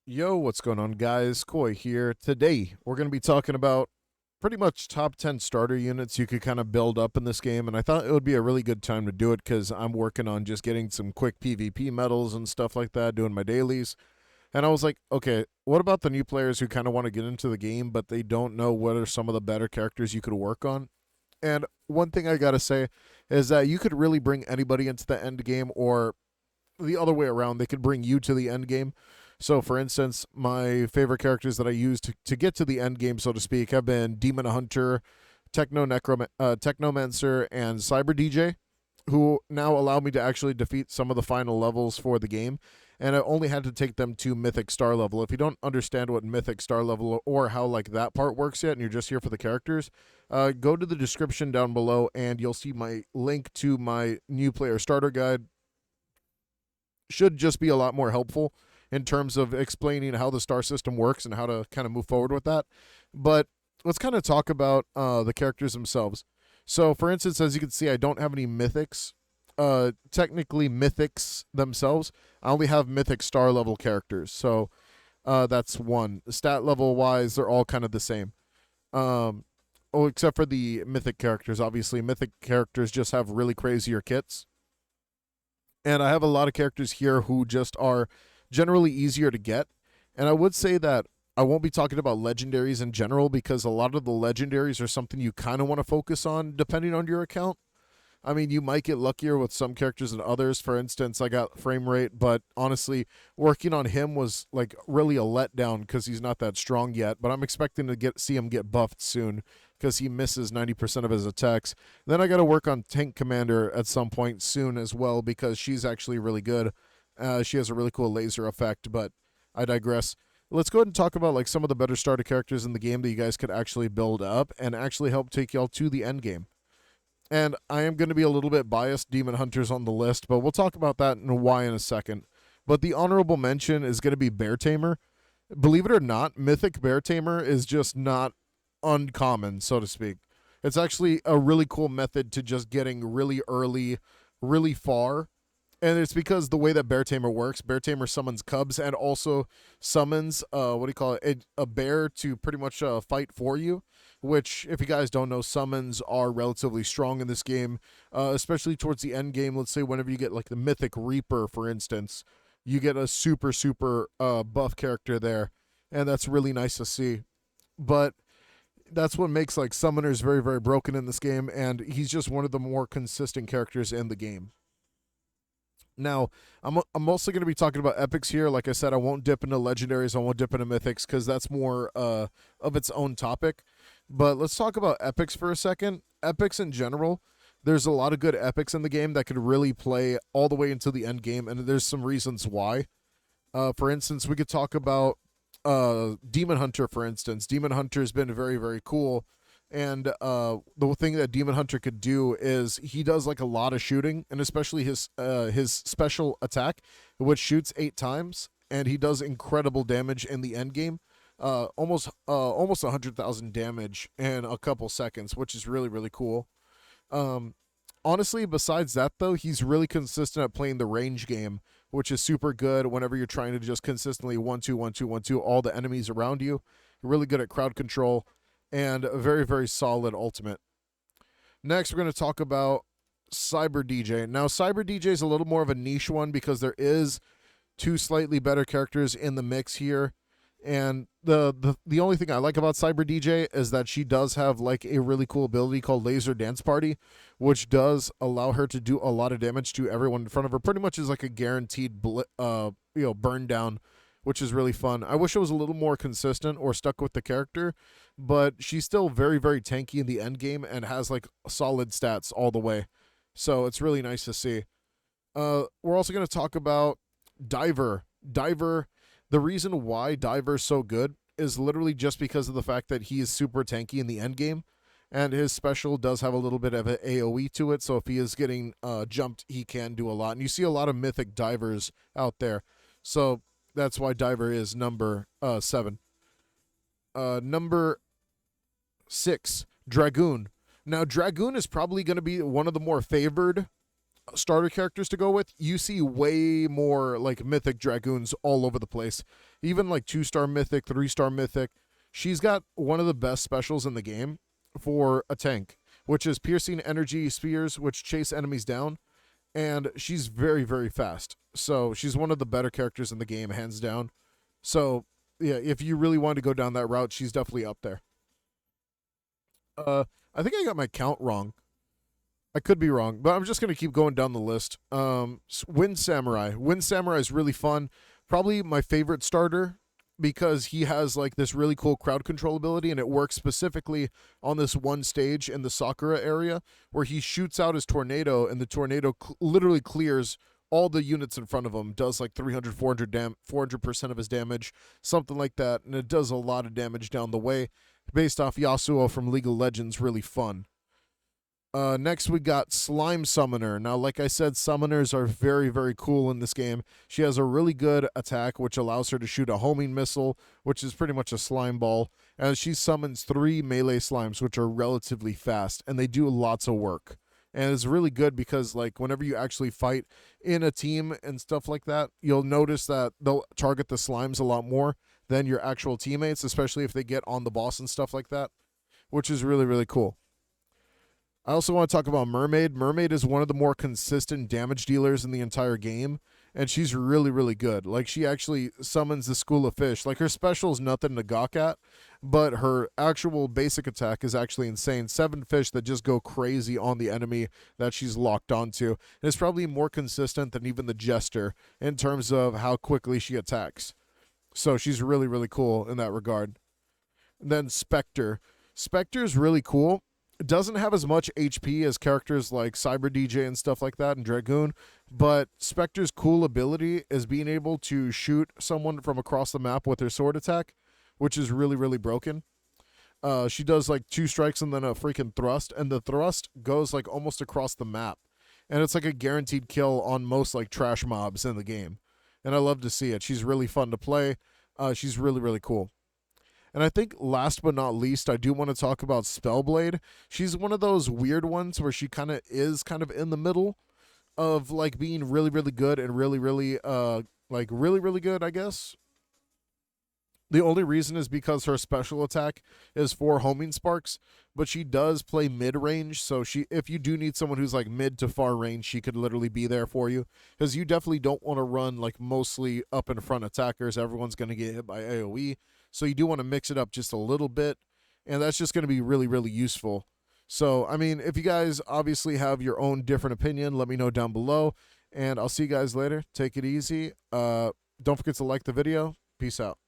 Yo, what's going on, guys? Koi here. Today, we're going to be talking about pretty much top 10 starter units you could kind of build up in this game. And I thought it would be a really good time to do it because I'm working on just getting some quick PvP medals and stuff like that, doing my dailies. And I was like, okay, what about the new players who kind of want to get into the game, but they don't know what are some of the better characters you could work on? And one thing I got to say is that you could really bring anybody into the end game, or the other way around, they could bring you to the end game. So, for instance, my favorite characters that I use to get to the end game, so to speak, have been Demon Hunter, Technomancer, and Cyber DJ, who now allow me to actually defeat some of the final levels for the game. And I only had to take them to Mythic Star level. If you don't understand what Mythic Star level or how like that part works yet, and you're just here for the characters, go to the description down below, and you'll see my link to my new player starter guide. Should just be a lot more helpful in terms of explaining how the star system works and how to kind of move forward with that. But let's kind of talk about the characters themselves. So, for instance, as you can see, I don't have any mythics. Technically, mythics themselves. I only have mythic star level characters. So that's one. Stat level wise, they're all kind of the same. Oh, except for the mythic characters. Obviously, mythic characters just have really crazier kits. And I have a lot of characters here who just are generally easier to get. And I would say that I won't be talking about legendaries in general because a lot of the legendaries are something you kind of want to focus on depending on your account. I mean, you might get luckier with some characters than others. For instance, I got frame rate, but honestly, working on him was like really a letdown because he's not that strong yet. But I'm expecting to see him get buffed soon because he misses 90% of his attacks. Then I got to work on Tank Commander at some point soon as well because she's actually really good. She has a really cool laser effect, but I digress. Let's go ahead and talk about like some of the better starter characters in the game that you guys could actually build up and actually help take y'all to the end game. And I am going to be a little bit biased. Demon Hunter's on the list, but we'll talk about that and why in a second. But the honorable mention is going to be Bear Tamer. Believe it or not, Mythic Bear Tamer is just not uncommon, so to speak. It's actually a really cool method to just getting really early, really far. And it's because the way that Bear Tamer works, Bear Tamer summons cubs and also summons, what do you call it, a bear to pretty much fight for you, which, if you guys don't know, summons are relatively strong in this game, especially towards the end game. Let's say whenever you get like the Mythic Reaper, for instance, you get a super buff character there, and that's really nice to see. But that's what makes like summoners very broken in this game, and he's just one of the more consistent characters in the game. Now, I'm also going to be talking about epics here. Like I said, I won't dip into legendaries. I won't dip into mythics because that's more of its own topic. But let's talk about epics for a second. Epics in general, there's a lot of good epics in the game that could really play all the way into the end game, and there's some reasons why. For instance, we could talk about Demon Hunter, for instance. Demon Hunter has been very cool. And the thing that Demon Hunter could do is he does like a lot of shooting, and especially his special attack, which shoots 8 times, and he does incredible damage in the end game. Almost 100,000 damage in a couple seconds, which is really cool. Um, Honestly, besides that though, he's really consistent at playing the range game, which is super good whenever you're trying to just consistently 1-2 all the enemies around you. Really good at crowd control and a very solid ultimate. Next, we're going to talk about Cyber DJ. Now, Cyber DJ is a little more of a niche one because there is two slightly better characters in the mix here. And the only thing I like about Cyber DJ is that she does have like a really cool ability called Laser Dance Party, which does allow her to do a lot of damage to everyone in front of her. Pretty much is like a guaranteed burn down, which is really fun. I wish it was a little more consistent or stuck with the character, but she's still very tanky in the end game and has like solid stats all the way. So it's really nice to see. We're also going to talk about Diver. Diver, the reason why Diver's so good is literally just because of the fact that he is super tanky in the end game, and his special does have a little bit of an AoE to it. So if he is getting jumped, he can do a lot. And you see a lot of mythic divers out there. So that's why Diver is number 7. Number 6, Dragoon. Now, Dragoon is probably going to be one of the more favored starter characters to go with, you see way more like mythic Dragoons all over the place. Even like 2-star mythic, 3-star mythic. She's got one of the best specials in the game for a tank, which is piercing energy spears, which chase enemies down. And she's very, very fast. So she's one of the better characters in the game, hands down. So yeah, if you really want to go down that route, she's definitely up there. I think I got my count wrong. I could be wrong, but I'm just going to keep going down the list. Wind Samurai. Wind Samurai is really fun. Probably my favorite starter because he has like this really cool crowd control ability, and it works specifically on this one stage in the Sakura area where he shoots out his tornado, and the tornado literally clears all the units in front of him, does like 300, 400% of his damage, something like that, and it does a lot of damage down the way. Based off Yasuo from League of Legends, really fun. Next, we got Slime Summoner. Now, like I said, summoners are very, very cool in this game. She has a really good attack, which allows her to shoot a homing missile, which is pretty much a slime ball. And she summons 3 melee slimes, which are relatively fast, and they do lots of work. And it's really good because, like, whenever you actually fight in a team and stuff like that, you'll notice that they'll target the slimes a lot more than your actual teammates, especially if they get on the boss and stuff like that, which is really, really cool. I also want to talk about Mermaid. Mermaid is one of the more consistent damage dealers in the entire game, and she's really, really good. Like, she actually summons the school of fish. Like, her special is nothing to gawk at, but her actual basic attack is actually insane. 7 fish that just go crazy on the enemy that she's locked onto. And it's probably more consistent than even the Jester in terms of how quickly she attacks. So she's really, really cool in that regard. And then Spectre. Spectre is really cool. It doesn't have as much HP as characters like Cyber DJ and stuff like that and Dragoon, but Spectre's cool ability is being able to shoot someone from across the map with her sword attack, which is really, really broken. She does like 2 strikes and then a freaking thrust, and the thrust goes like almost across the map. And it's like a guaranteed kill on most like trash mobs in the game. And I love to see it. She's really fun to play. She's really, really cool. And I think last but not least, I do want to talk about Spellblade. She's one of those weird ones where she kind of is kind of in the middle of like being really, really good and really, really, really, really good, I guess. The only reason is because her special attack is 4 homing sparks, but she does play mid-range, so if you do need someone who's like mid to far range, she could literally be there for you, because you definitely don't want to run like mostly up in front attackers. Everyone's going to get hit by AoE, so you do want to mix it up just a little bit, and that's just going to be really, really useful. So, I mean, if you guys obviously have your own different opinion, let me know down below, and I'll see you guys later. Take it easy. Don't forget to like the video. Peace out.